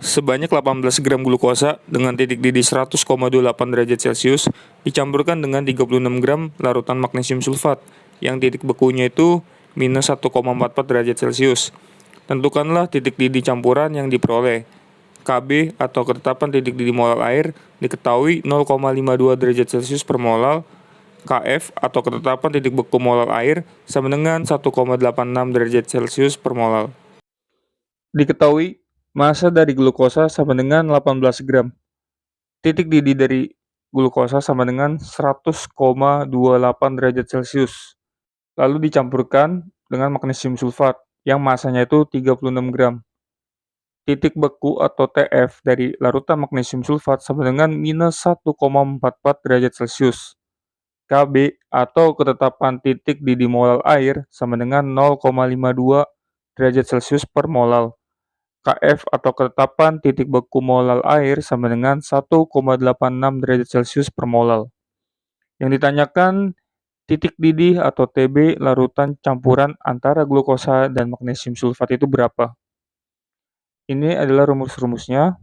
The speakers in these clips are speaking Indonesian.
Sebanyak 18 gram glukosa dengan titik didih 100,28 derajat Celcius dicampurkan dengan 36 gram larutan magnesium sulfat yang titik bekunya itu minus 1,44 derajat Celcius. Tentukanlah titik didih campuran yang diperoleh. Kb atau ketetapan titik didih molal air diketahui 0,52 derajat Celcius per molal. Kf atau ketetapan titik beku molal air sama dengan 1,86 derajat Celcius per molal. Diketahui massa dari glukosa sama dengan 18 gram. Titik didih dari glukosa sama dengan 100,28 derajat Celcius. Lalu dicampurkan dengan magnesium sulfat yang massanya itu 36 gram. Titik beku atau TF dari larutan magnesium sulfat sama dengan minus 1,44 derajat Celcius. Kb atau ketetapan titik didih molal air sama dengan 0,52 derajat Celcius per molal. Kf atau ketetapan titik beku molal air sama dengan 1,86 derajat Celcius per molal. Yang ditanyakan titik didih atau Tb larutan campuran antara glukosa dan magnesium sulfat itu berapa? Ini adalah rumus-rumusnya.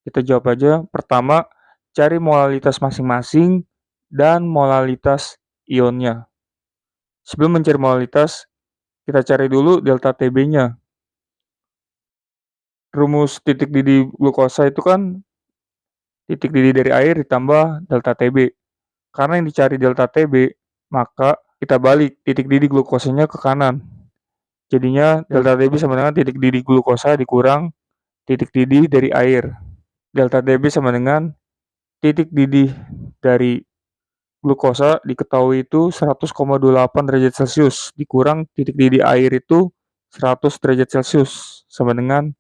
Kita jawab aja. Pertama, cari molalitas masing-masing dan molalitas ionnya. Sebelum mencari molalitas, kita cari dulu delta Tb-nya. Rumus titik didih glukosa itu kan titik didih dari air ditambah delta Tb. Karena yang dicari delta Tb, maka kita balik titik didih glukosanya ke kanan. Jadinya delta Tb sama dengan titik didih glukosa dikurang titik didih dari air. Delta Tb sama dengan titik didih dari glukosa diketahui itu 100,28 derajat Celcius dikurang titik didih air itu 100 derajat Celcius sama dengan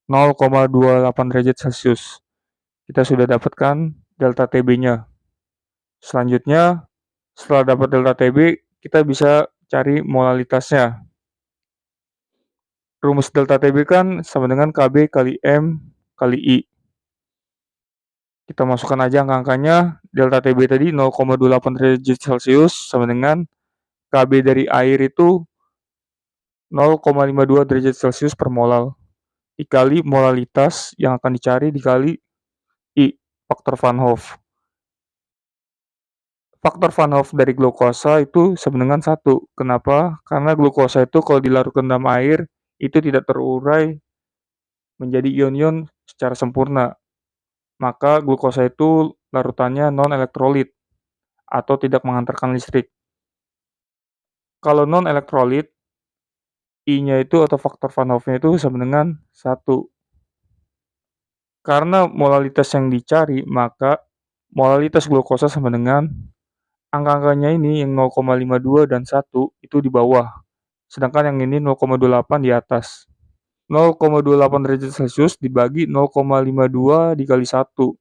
0,28 derajat Celcius. Kita sudah dapatkan delta Tb-nya. Selanjutnya, setelah dapat delta Tb, kita bisa cari molalitasnya. Rumus delta Tb kan sama dengan Kb kali M kali I. Kita masukkan aja angka-angkanya. Delta Tb tadi 0,28 derajat Celcius sama dengan Kb dari air itu 0,52 derajat Celcius per molal. Dikali molalitas yang akan dicari dikali I, faktor Van Hoff. Faktor Van Hoff dari glukosa itu sama dengan 1. Kenapa? Karena glukosa itu kalau dilarutkan dalam air, itu tidak terurai menjadi ion-ion secara sempurna. Maka glukosa itu larutannya non-elektrolit atau tidak menghantarkan listrik. Kalau non-elektrolit, I-nya itu atau faktor Van Hoff-nya itu sama dengan 1. Karena molalitas yang dicari, maka molalitas glukosa sama dengan angka-angkanya ini yang 0,52 dan 1 itu di bawah. Sedangkan yang ini 0,28 di atas. 0,28 derajat Celcius dibagi 0,52 dikali 1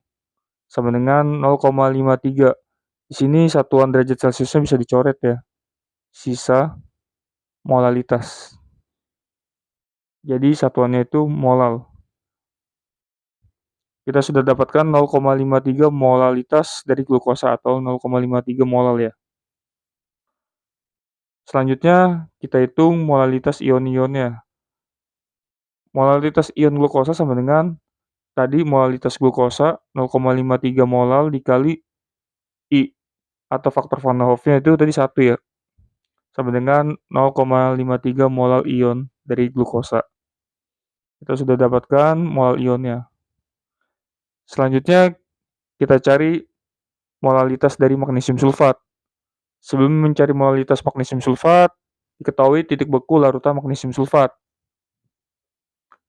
sama dengan 0,53. Di sini satuan derajat Celciusnya bisa dicoret ya. Sisa molalitas. Jadi satuannya itu molal. Kita sudah dapatkan 0,53 molalitas dari glukosa atau 0,53 molal ya. Selanjutnya kita hitung molalitas ion-ionnya. Molalitas ion glukosa sama dengan tadi molalitas glukosa 0,53 molal dikali I atau faktor Van Hoff-nya itu tadi 1 ya. Sama dengan 0,53 molal ion dari glukosa. Kita sudah dapatkan molal ionnya. Selanjutnya kita cari molalitas dari magnesium sulfat. Sebelum mencari molalitas magnesium sulfat, diketahui titik beku larutan magnesium sulfat.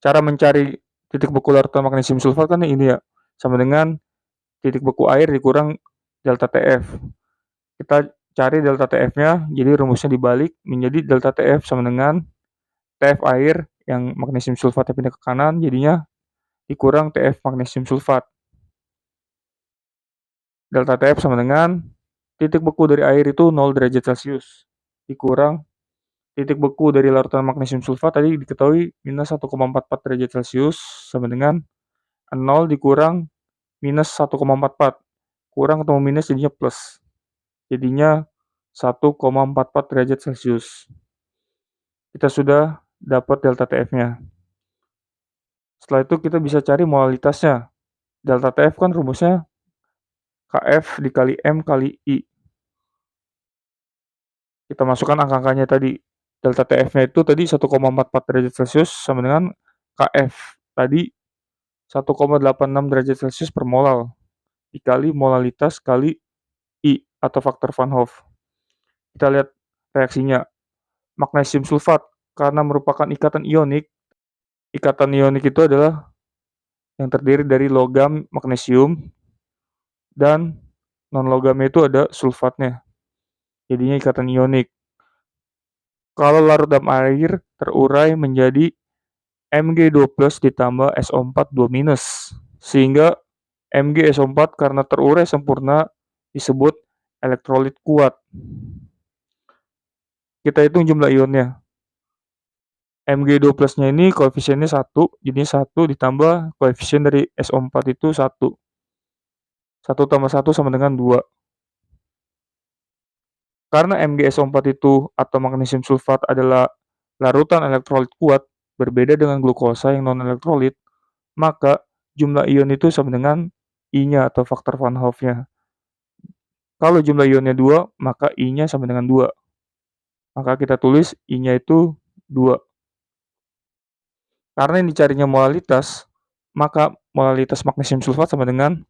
Cara mencari titik beku larutan magnesium sulfat kan ini ya, sama dengan titik beku air dikurang delta TF. Kita cari delta TF-nya, jadi rumusnya dibalik menjadi delta TF sama dengan TF air yang magnesium sulfatnya pindah ke kanan, jadinya dikurang TF magnesium sulfat. Delta TF sama dengan titik beku dari air itu 0 derajat Celcius dikurang titik beku dari larutan magnesium sulfat tadi diketahui minus 1,44 derajat Celcius sama dengan 0 dikurang minus 1,44. Kurang ketemu minus jadinya plus. Jadinya 1,44 derajat Celcius. Kita sudah dapat delta TF-nya. Setelah itu kita bisa cari molalitasnya. Delta TF kan rumusnya KF dikali M kali I. Kita masukkan angka-angkanya tadi. Delta TF-nya itu tadi 1,44 derajat Celcius sama dengan KF tadi 1,86 derajat Celcius per molal dikali molalitas kali I atau faktor Van Hoff. Kita lihat reaksinya. Magnesium sulfat karena merupakan ikatan ionik. Ikatan ionik itu adalah yang terdiri dari logam magnesium dan non-logamnya itu ada sulfatnya. Jadinya ikatan ionik. Kalau larut dalam air terurai menjadi Mg2+ ditambah SO4 2-, sehingga MgSO4 karena terurai sempurna disebut elektrolit kuat. Kita hitung jumlah ionnya. Mg2+-nya ini koefisiennya 1, jadi 1 ditambah koefisien dari SO4 itu 1. 1 tambah 1 sama dengan 2. Karena MgSO4 itu atau magnesium sulfat adalah larutan elektrolit kuat, berbeda dengan glukosa yang non-elektrolit, maka jumlah ion itu sama dengan I-nya atau faktor Van Hoff-nya. Kalau jumlah ionnya 2, maka I-nya sama dengan 2. Maka kita tulis I-nya itu 2. Karena yang dicarinya molalitas, maka molalitas magnesium sulfat sama dengan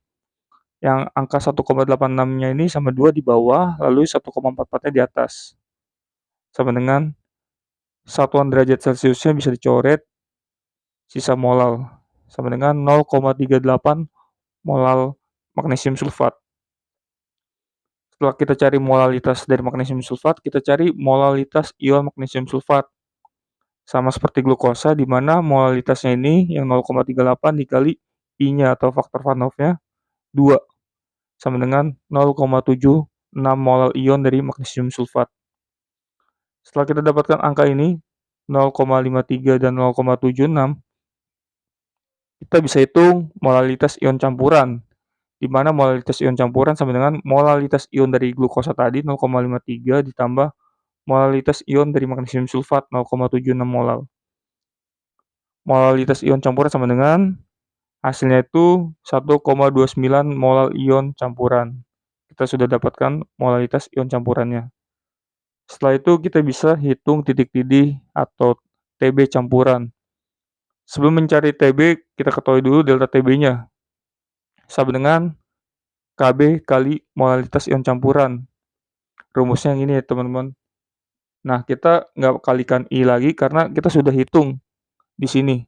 yang angka 1,86-nya ini sama 2 di bawah, lalu 1,44-nya di atas. Sama dengan satuan derajat Celciusnya bisa dicoret, sisa molal. Sama dengan 0,38 molal magnesium sulfat. Setelah kita cari molalitas dari magnesium sulfat, kita cari molalitas ion magnesium sulfat. Sama seperti glukosa, di mana molalitasnya ini yang 0,38 dikali I-nya atau faktor Van Hoff-nya 2. Sama dengan 0,76 molal ion dari magnesium sulfat. Setelah kita dapatkan angka ini, 0,53 dan 0,76, kita bisa hitung molalitas ion campuran, di mana molalitas ion campuran sama dengan molalitas ion dari glukosa tadi 0,53 ditambah molalitas ion dari magnesium sulfat 0,76 molal. Molalitas ion campuran sama dengan hasilnya itu 1,29 molal ion campuran. Kita sudah dapatkan molalitas ion campurannya. Setelah itu kita bisa hitung titik didih atau TB campuran. Sebelum mencari TB, kita ketahui dulu delta TB-nya. Sama dengan KB kali molalitas ion campuran. Rumusnya yang ini ya teman-teman. Nah, kita nggak kalikan I lagi karena kita sudah hitung di sini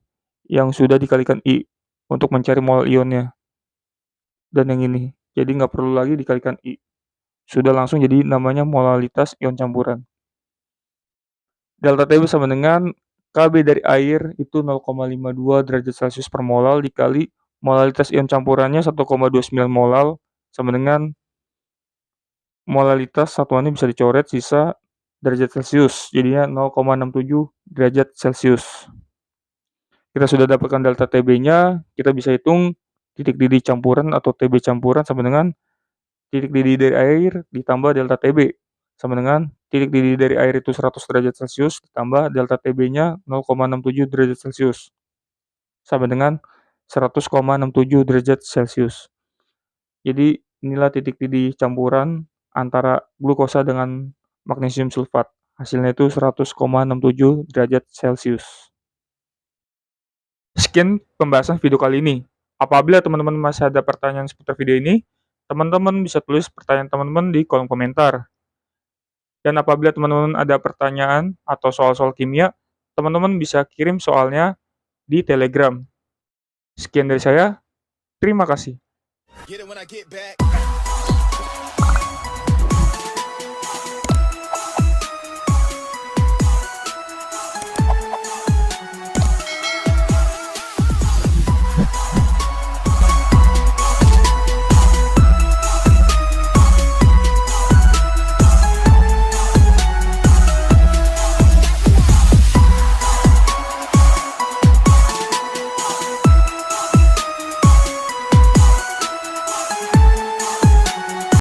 yang sudah dikalikan I untuk mencari mol ionnya. Dan yang ini. Jadi nggak perlu lagi dikalikan I. Sudah langsung jadi namanya molalitas ion campuran. Delta TB sama dengan KB dari air itu 0,52 derajat Celcius per molal dikali molalitas ion campurannya 1,29 molal sama dengan molalitas satuannya bisa dicoret sisa derajat Celcius. Jadinya 0,67 derajat Celcius. Kita sudah dapatkan delta TB-nya, kita bisa hitung titik didih campuran atau TB campuran sama dengan titik didih dari air ditambah delta TB sama dengan titik didih dari air itu 100 derajat Celcius ditambah delta TB-nya 0,67 derajat Celcius sama dengan 100,67 derajat Celcius. Jadi inilah titik didih campuran antara glukosa dengan magnesium sulfat. Hasilnya itu 100,67 derajat Celcius. Sekian pembahasan video kali ini. Apabila teman-teman masih ada pertanyaan seputar video ini, teman-teman bisa tulis pertanyaan teman-teman di kolom komentar. Dan apabila teman-teman ada pertanyaan atau soal-soal kimia, teman-teman bisa kirim soalnya di Telegram. Sekian dari saya, terima kasih.